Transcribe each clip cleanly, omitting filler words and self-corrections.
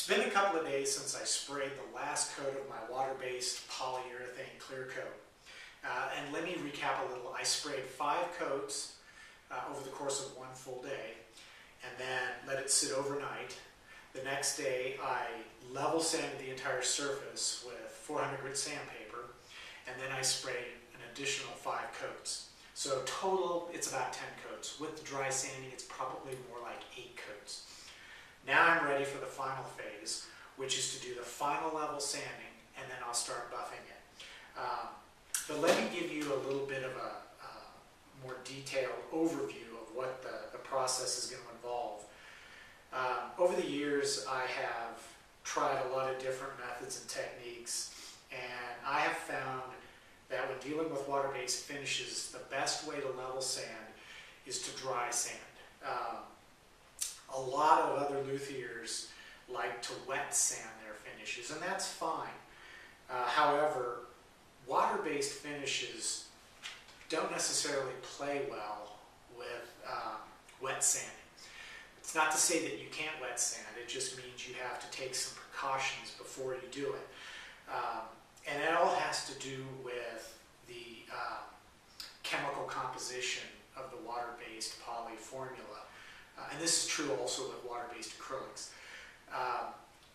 It's been a couple of days since I sprayed the last coat of my water-based polyurethane clear coat. And let me recap a little. I sprayed 5 coats over the course of one full day and then let it sit overnight. The next day I level sanded the entire surface with 400 grit sandpaper, and then I sprayed an additional 5 coats. So total it's about 10 coats. With the dry sanding it's probably more like 8 coats. Now I'm ready for the final phase, which is to do the final level sanding, and then I'll start buffing it. But let me give you a little bit of a more detailed overview of what the process is going to involve. Over the years I have tried a lot of different methods and techniques, and I have found that when dealing with water-based finishes, the best way to level sand is to dry sand. A lot of other luthiers like to wet sand their finishes, and that's fine. However, water-based finishes don't necessarily play well with wet sanding. It's not to say that you can't wet sand, it just means you have to take some precautions before you do it. And it all has to do with the chemical composition of the water-based poly formula. And this is true also with water-based acrylics.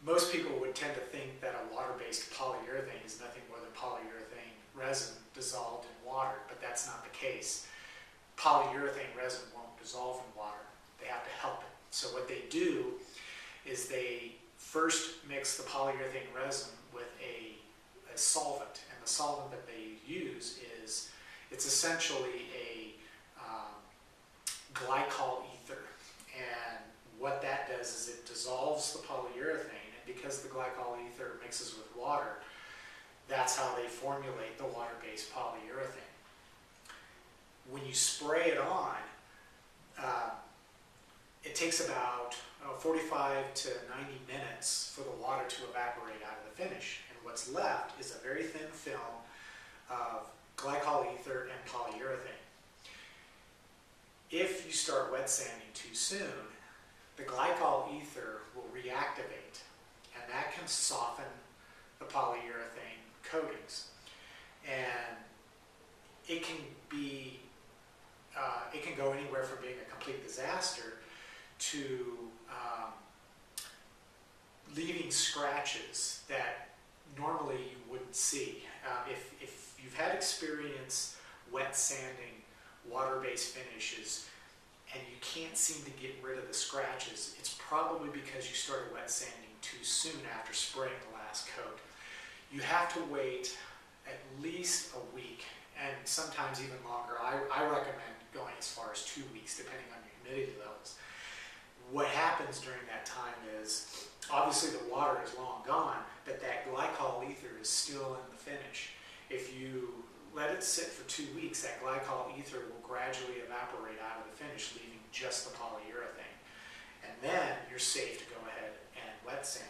Most people would tend to think that a water-based polyurethane is nothing more than polyurethane resin dissolved in water, but that's not the case. Polyurethane resin won't dissolve in water. They have to help it. So what they do is they first mix the polyurethane resin with a solvent, and the solvent that they use it's essentially a glycol ether. And what that does is it dissolves the polyurethane, and because the glycol ether mixes with water, that's how they formulate the water-based polyurethane. When you spray it on, it takes about 45 to 90 minutes for the water to evaporate out of the finish, and what's left is a very thin film of glycol ether and polyurethane. If you start wet sanding too soon, the glycol ether will reactivate, and that can soften the polyurethane coatings. And it can go anywhere from being a complete disaster to leaving scratches that normally you wouldn't see. If you've had experience wet sanding water-based finishes and you can't seem to get rid of the scratches, it's probably because you started wet sanding too soon after spraying the last coat. You have to wait at least a week, and sometimes even longer. I recommend going as far as 2 weeks, depending on your humidity levels. What happens during that time is, obviously the water is long gone, but that glycol ether is still in the finish. If you let it sit for 2 weeks, that glycol ether will gradually evaporate out of the finish, leaving just the polyurethane. And then you're safe to go ahead and wet sand.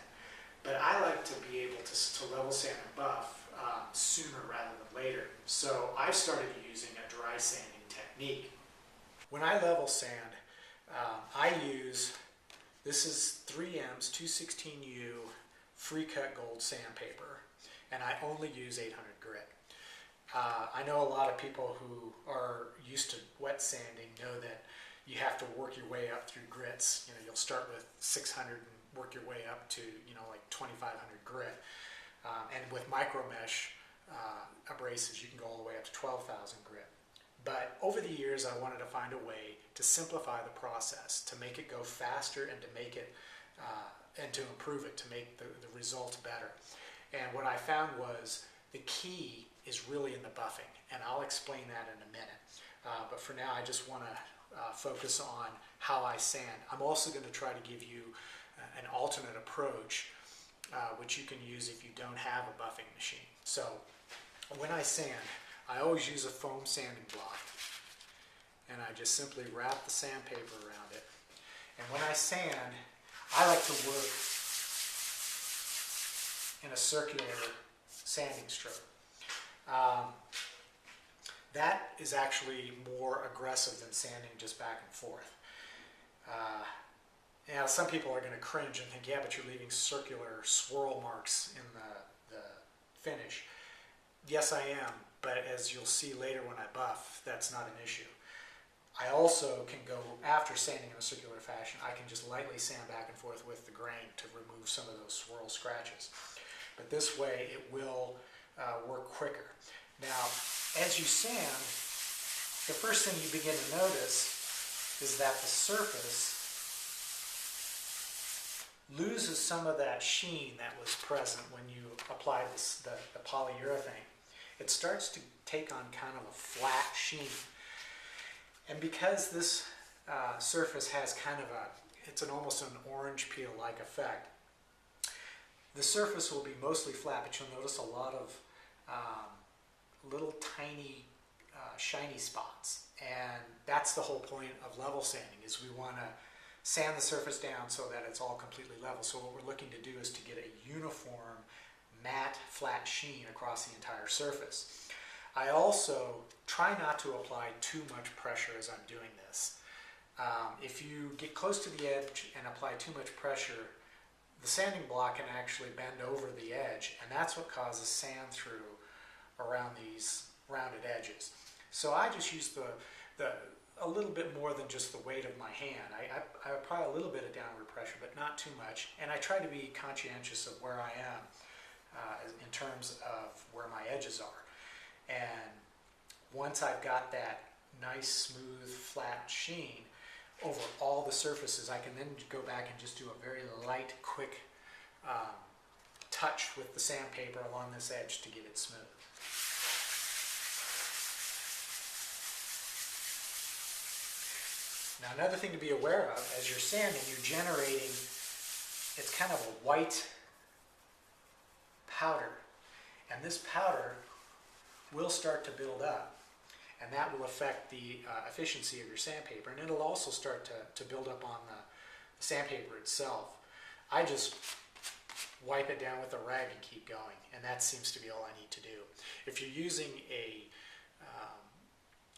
But I like to be able to level sand and buff sooner rather than later. So I started using a dry sanding technique. When I level sand, I use, this is 3M's 216U free cut gold sandpaper, and I only use 800 grit. I know a lot of people who are used to wet sanding know that you have to work your way up through grits. You know, you'll start with 600 and work your way up to, like 2500 grit. And with micro mesh abrasives, you can go all the way up to 12,000 grit. But over the years, I wanted to find a way to simplify the process, to make it go faster and to make it, and to improve it, to make the results better. And what I found was the key is really in the buffing, and I'll explain that in a minute. But for now, I just want to focus on how I sand. I'm also going to try to give you an alternate approach, which you can use if you don't have a buffing machine. So when I sand, I always use a foam sanding block, and I just simply wrap the sandpaper around it. And when I sand, I like to work in a circular sanding stroke. That is actually more aggressive than sanding just back and forth. Now, some people are going to cringe and think, yeah, but you're leaving circular swirl marks in the finish. Yes, I am, but as you'll see later when I buff, that's not an issue. I also can go, after sanding in a circular fashion, I can just lightly sand back and forth with the grain to remove some of those swirl scratches. But this way it will work quicker. Now, as you sand, the first thing you begin to notice is that the surface loses some of that sheen that was present when you applied the polyurethane. It starts to take on kind of a flat sheen. And because this surface has kind of it's almost an orange peel-like effect, the surface will be mostly flat, but you'll notice a lot of little tiny shiny spots. And that's the whole point of level sanding, is we want to sand the surface down so that it's all completely level. So what we're looking to do is to get a uniform, matte, flat sheen across the entire surface. I also try not to apply too much pressure as I'm doing this. If you get close to the edge and apply too much pressure, the sanding block can actually bend over the edge, and that's what causes sand through around these rounded edges. So I just use a little bit more than just the weight of my hand. I apply a little bit of downward pressure, but not too much, and I try to be conscientious of where I am in terms of where my edges are. And once I've got that nice, smooth, flat sheen over all the surfaces, I can then go back and just do a very light, quick touch with the sandpaper along this edge to get it smooth. Now, another thing to be aware of, as you're sanding, you're generating, it's kind of a white powder. And this powder will start to build up, and that will affect the efficiency of your sandpaper, and it'll also start to build up on the sandpaper itself. I just wipe it down with a rag and keep going, and that seems to be all I need to do. If you're using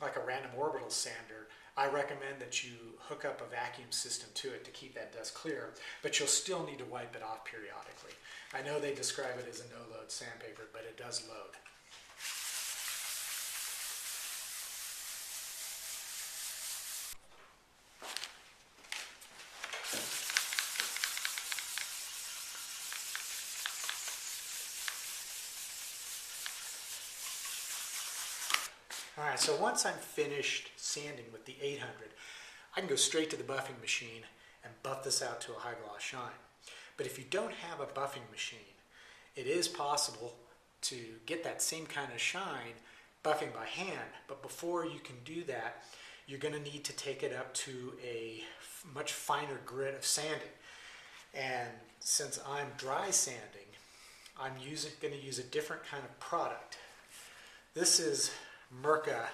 like a random orbital sander, I recommend that you hook up a vacuum system to it to keep that dust clear, but you'll still need to wipe it off periodically. I know they describe it as a no-load sandpaper, but it does load. Alright, so once I'm finished sanding with the 800, I can go straight to the buffing machine and buff this out to a high gloss shine. But if you don't have a buffing machine, it is possible to get that same kind of shine buffing by hand. But before you can do that, you're going to need to take it up to a much finer grit of sanding. And since I'm dry sanding, I'm going to use a different kind of product. This is Mirka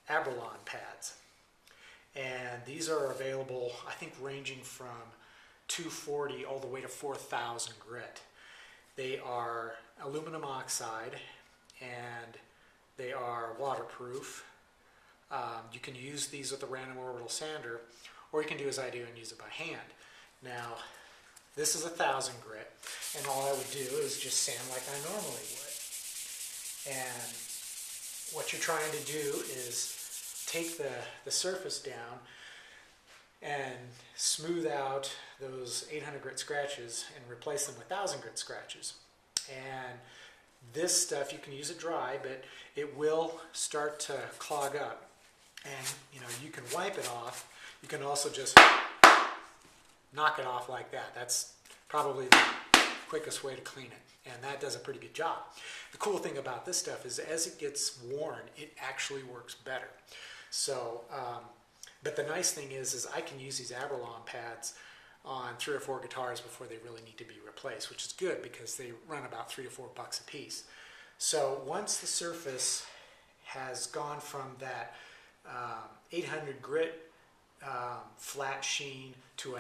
Abralon pads, and these are available, I think, ranging from 240 all the way to 4,000 grit. They are aluminum oxide and they are waterproof. You can use these with a random orbital sander, or you can do as I do and use it by hand. Now, this is 1,000 grit, and all I would do is just sand like I normally would. And what you're trying to do is take the surface down and smooth out those 800 grit scratches and replace them with 1,000 grit scratches. And this stuff, you can use it dry, but it will start to clog up. And you can wipe it off. You can also just knock it off like that. That's probably the quickest way to clean it, and that does a pretty good job. The cool thing about this stuff is as it gets worn, it actually works better. So, but the nice thing is I can use these Abralon pads on 3 or 4 guitars before they really need to be replaced, which is good because they run about $3 to $4 a piece. So once the surface has gone from that 800 grit flat sheen to a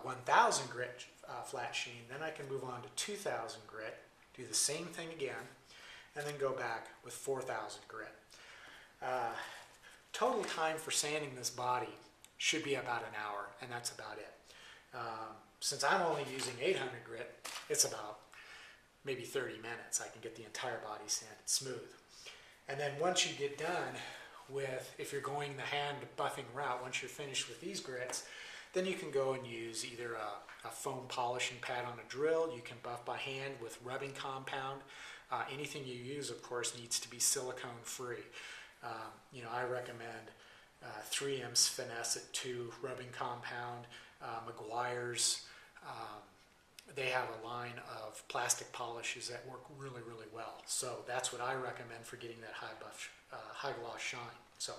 1,000 grit flat sheen, then I can move on to 2,000 grit, do the same thing again, and then go back with 4,000 grit. Total time for sanding this body should be about an hour, and that's about it. Since I'm only using 800 grit, it's about maybe 30 minutes. I can get the entire body sanded smooth. And then once you get done with, if you're going the hand buffing route, once you're finished with these grits, then you can go and use either a foam polishing pad on a drill. You can buff by hand with rubbing compound. Anything you use, of course, needs to be silicone free. I recommend 3M's Finesse It 2 rubbing compound, McGuire's. They have a line of plastic polishes that work really, really well. So that's what I recommend for getting that high gloss shine. So